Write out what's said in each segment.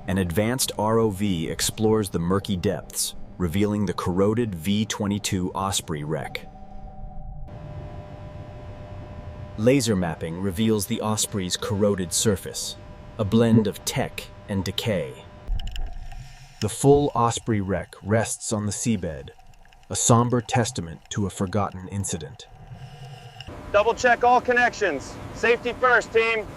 An advanced ROV explores the murky depths, revealing the corroded V-22 Osprey wreck. Laser mapping reveals the Osprey's corroded surface, a blend of tech and decay. The full Osprey wreck rests on the seabed, a somber testament to a forgotten incident. Double check all connections. Safety first, team.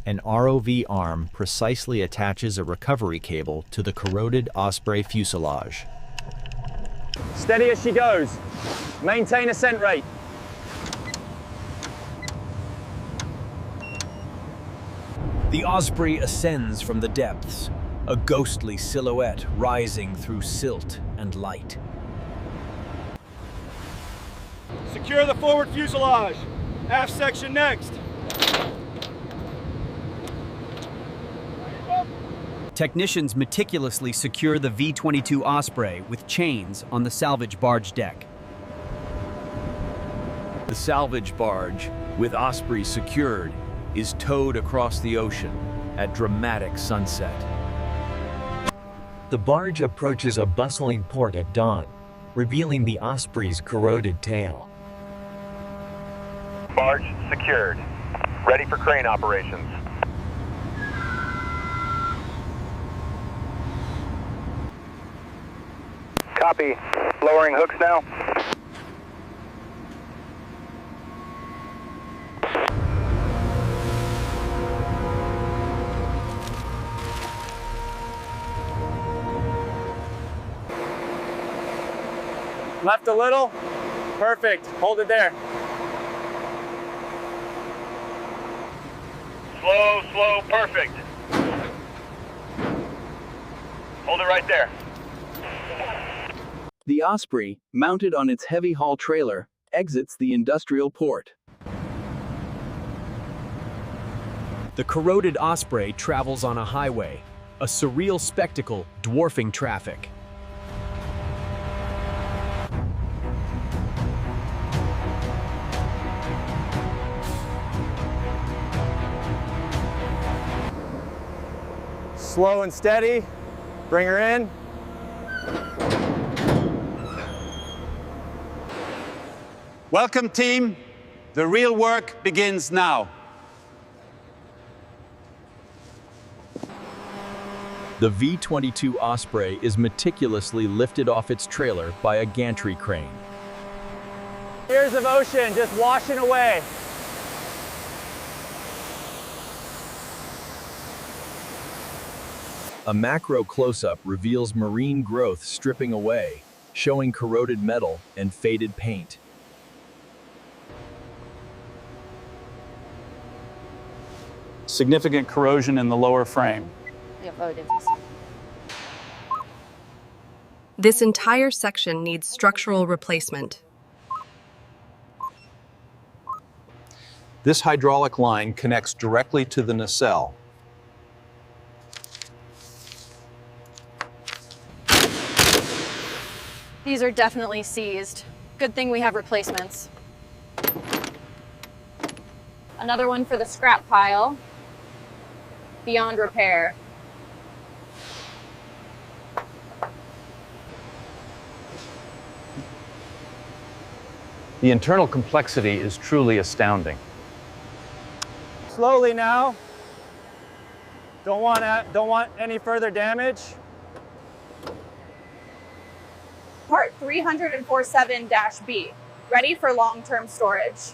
An ROV arm precisely attaches a recovery cable to the corroded Osprey fuselage. Steady as she goes. Maintain ascent rate. The Osprey ascends from the depths, a ghostly silhouette rising through silt and light. Secure the forward fuselage. Aft section next. Technicians meticulously secure the V-22 Osprey with chains on the salvage barge deck. The salvage barge, with Osprey secured, is towed across the ocean at dramatic sunset. The barge approaches a bustling port at dawn, revealing the Osprey's corroded tail. Barge secured. Ready for crane operations. Copy. Lowering hooks now. Left a little. Perfect. Hold it there. Slow, slow, perfect. Hold it right there. The Osprey, mounted on its heavy haul trailer, exits the industrial port. The corroded Osprey travels on a highway, a surreal spectacle dwarfing traffic. Slow and steady. Bring her in. Welcome, team. The real work begins now. The V-22 Osprey is meticulously lifted off its trailer by a gantry crane. Years of ocean just washing away. A macro close-up reveals marine growth stripping away, showing corroded metal and faded paint. Significant corrosion in the lower frame. This entire section needs structural replacement. This hydraulic line connects directly to the nacelle. These are definitely seized. Good thing we have replacements. Another one for the scrap pile. Beyond repair. The internal complexity is truly astounding. Slowly now. Don't want any further damage. Part 347-B, ready for long-term storage.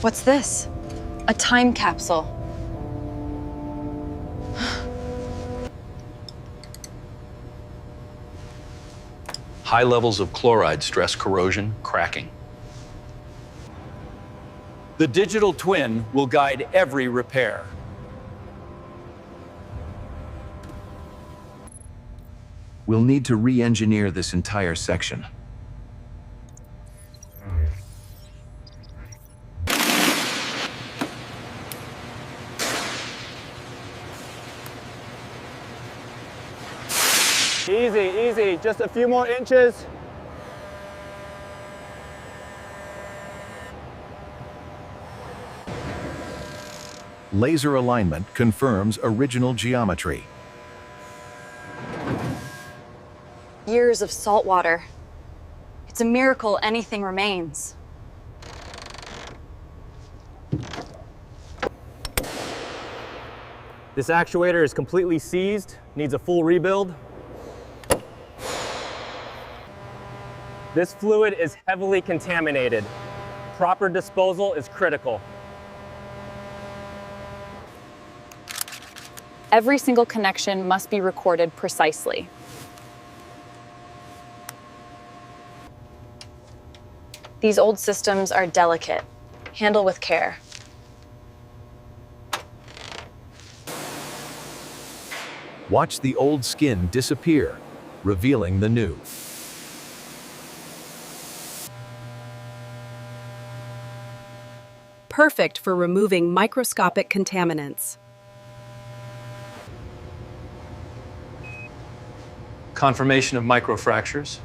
What's this? A time capsule. High levels of chloride stress corrosion, cracking. The digital twin will guide every repair. We'll need to re-engineer this entire section. Easy, easy. Just a few more inches. Laser alignment confirms original geometry. Years of saltwater. It's a miracle anything remains. This actuator is completely seized, needs a full rebuild. This fluid is heavily contaminated. Proper disposal is critical. Every single connection must be recorded precisely. These old systems are delicate. Handle with care. Watch the old skin disappear, revealing the new. Perfect for removing microscopic contaminants. Confirmation of microfractures.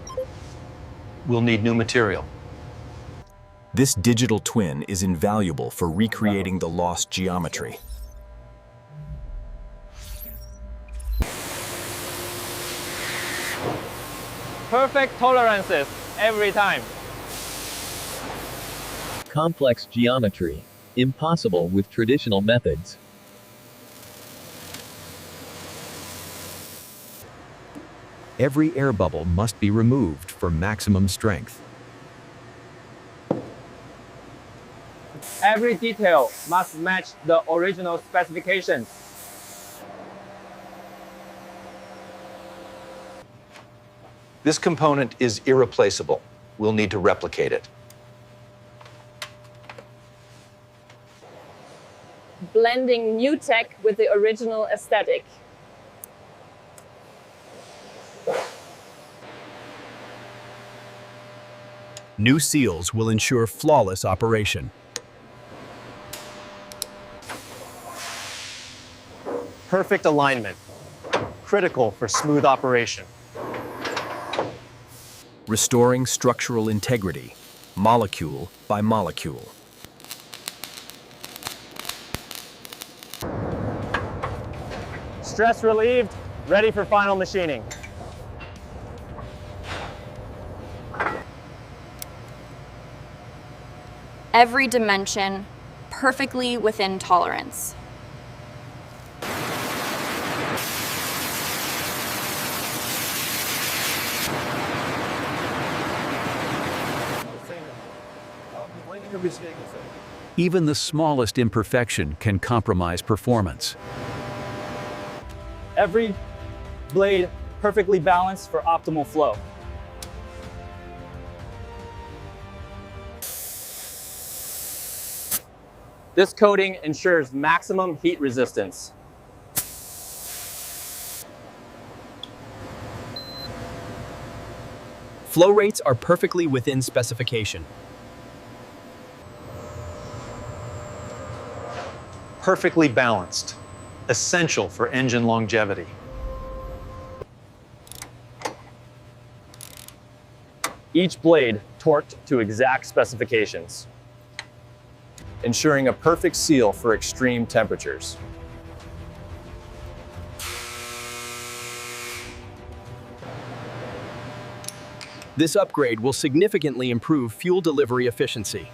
We'll need new material. This digital twin is invaluable for recreating the lost geometry. Perfect tolerances every time. Complex geometry. Impossible with traditional methods. Every air bubble must be removed for maximum strength. Every detail must match the original specifications. This component is irreplaceable. We'll need to replicate it. Blending new tech with the original aesthetic. New seals will ensure flawless operation. Perfect alignment. Critical for smooth operation. Restoring structural integrity, molecule by molecule. Stress relieved, ready for final machining. Every dimension perfectly within tolerance. Even the smallest imperfection can compromise performance. Every blade perfectly balanced for optimal flow. This coating ensures maximum heat resistance. Flow rates are perfectly within specification. Perfectly balanced. Essential for engine longevity. Each blade torqued to exact specifications, ensuring a perfect seal for extreme temperatures. This upgrade will significantly improve fuel delivery efficiency.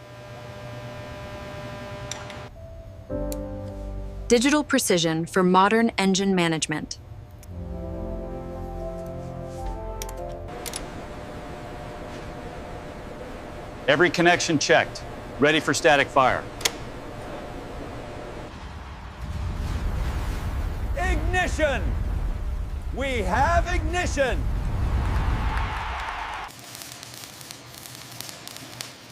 Digital precision for modern engine management. Every connection checked. Ready for static fire. Ignition! We have ignition!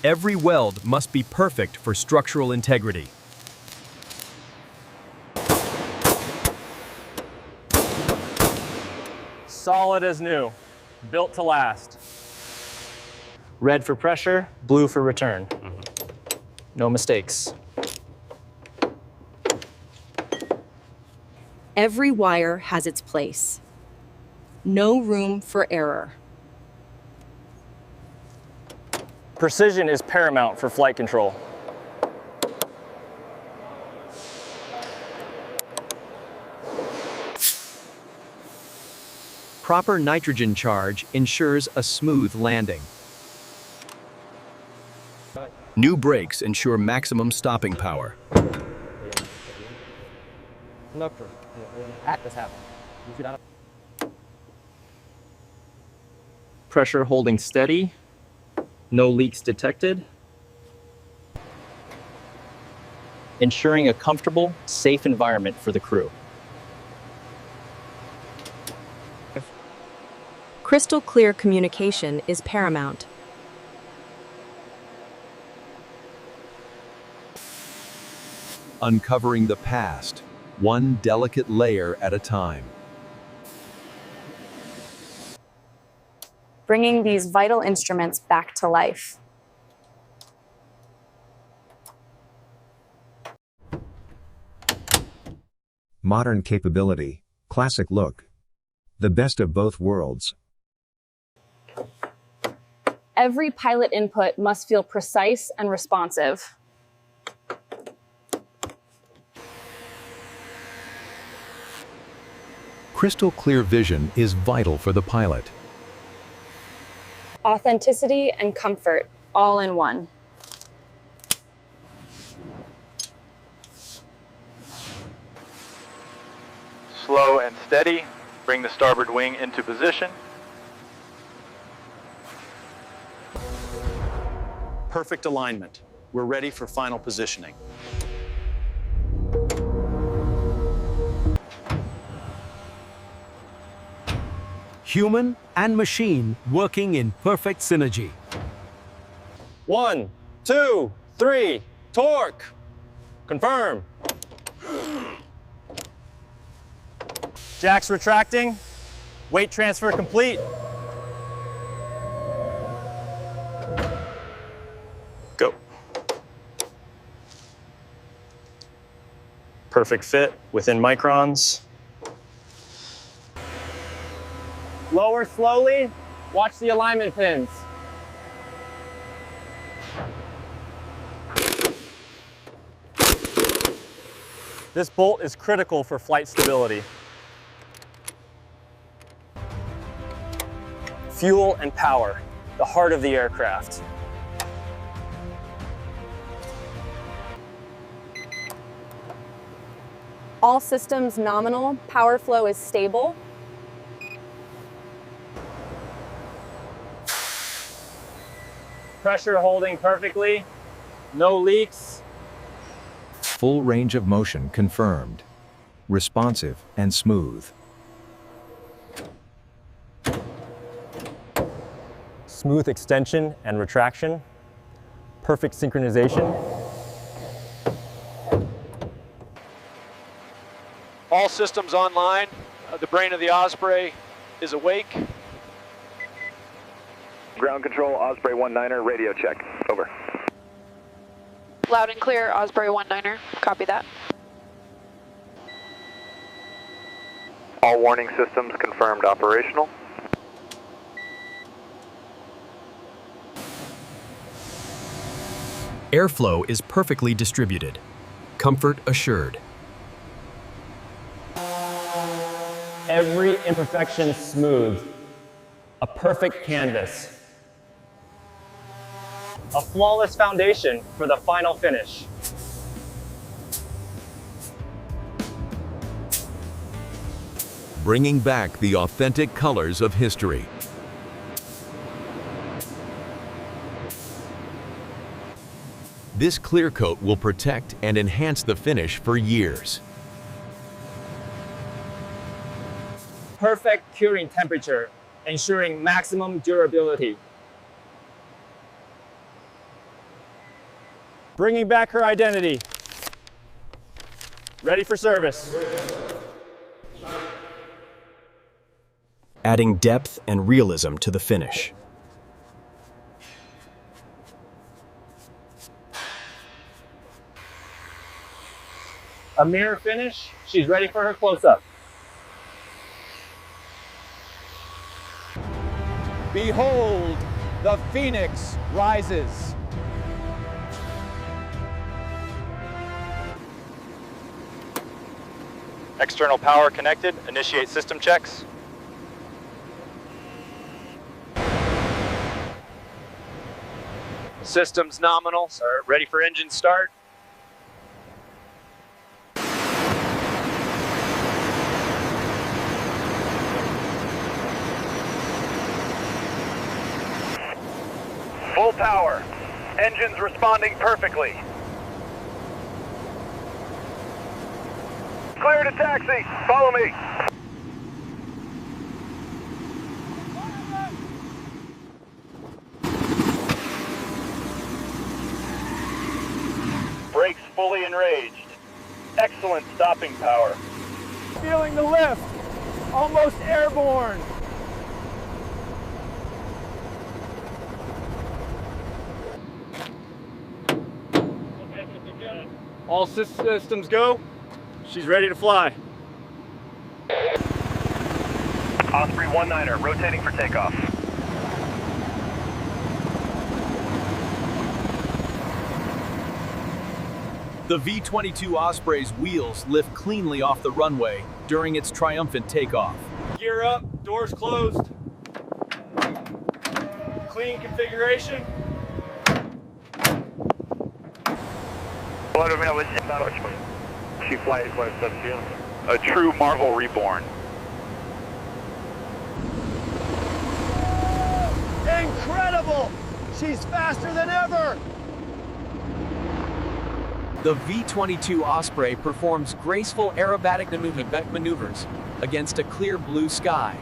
Every weld must be perfect for structural integrity. Solid as new, built to last. Red for pressure, blue for return. No mistakes. Every wire has its place. No room for error. Precision is paramount for flight control. Proper nitrogen charge ensures a smooth landing. New brakes ensure maximum stopping power. Pressure holding steady. No leaks detected. Ensuring a comfortable, safe environment for the crew. Crystal clear communication is paramount. Uncovering the past, one delicate layer at a time. Bringing these vital instruments back to life. Modern capability, classic look. The best of both worlds. Every pilot input must feel precise and responsive. Crystal clear vision is vital for the pilot. Authenticity and comfort, all in one. Slow and steady. Bring the starboard wing into position. Perfect alignment. We're ready for final positioning. Human and machine working in perfect synergy. 1, 2, 3, torque. Confirm. Jacks retracting. Weight transfer complete. Go. Perfect fit within microns. Lower slowly. Watch the alignment pins. This bolt is critical for flight stability. Fuel and power, the heart of the aircraft. All systems nominal, power flow is stable. Pressure holding perfectly, no leaks. Full range of motion confirmed. Responsive and smooth. Smooth extension and retraction. Perfect synchronization. All systems online. The brain of the Osprey is awake. Ground control, Osprey 19er, radio check. Over. Loud and clear, Osprey 19er. Copy that. All warning systems confirmed operational. Airflow is perfectly distributed. Comfort assured. Every imperfection smooth. A perfect canvas. A flawless foundation for the final finish. Bringing back the authentic colors of history. This clear coat will protect and enhance the finish for years. Perfect curing temperature, ensuring maximum durability. Bringing back her identity. Ready for service. Adding depth and realism to the finish. A mirror finish, she's ready for her close-up. Behold, the Phoenix rises. External power connected. Initiate system checks. Systems nominal, sir. Ready for engine start. Full power. Engines responding perfectly. Clear to taxi. Follow me. Brakes fully enraged. Excellent stopping power. Feeling the lift. Almost airborne. All systems go. She's ready to fly. Osprey 19er, rotating for takeoff. The V-22 Osprey's wheels lift cleanly off the runway during its triumphant takeoff. Gear up, doors closed. Clean configuration. She flight 517. A true marvel reborn. Incredible! She's faster than ever! The V-22 Osprey performs graceful aerobatic maneuvers against a clear blue sky.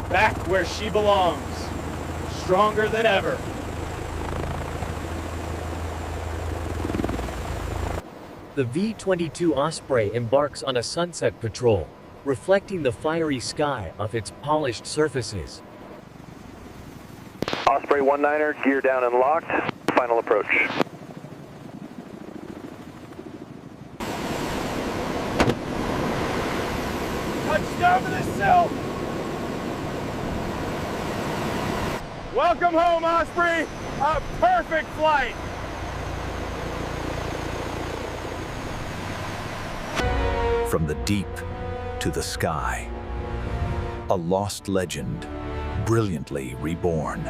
Back where she belongs. Stronger than ever. The V-22 Osprey embarks on a sunset patrol, reflecting the fiery sky off its polished surfaces. Osprey 19er, gear down and locked. Final approach. Touchdown to the sill! Welcome home, Osprey! A perfect flight! From the deep to the sky, a lost legend, brilliantly reborn.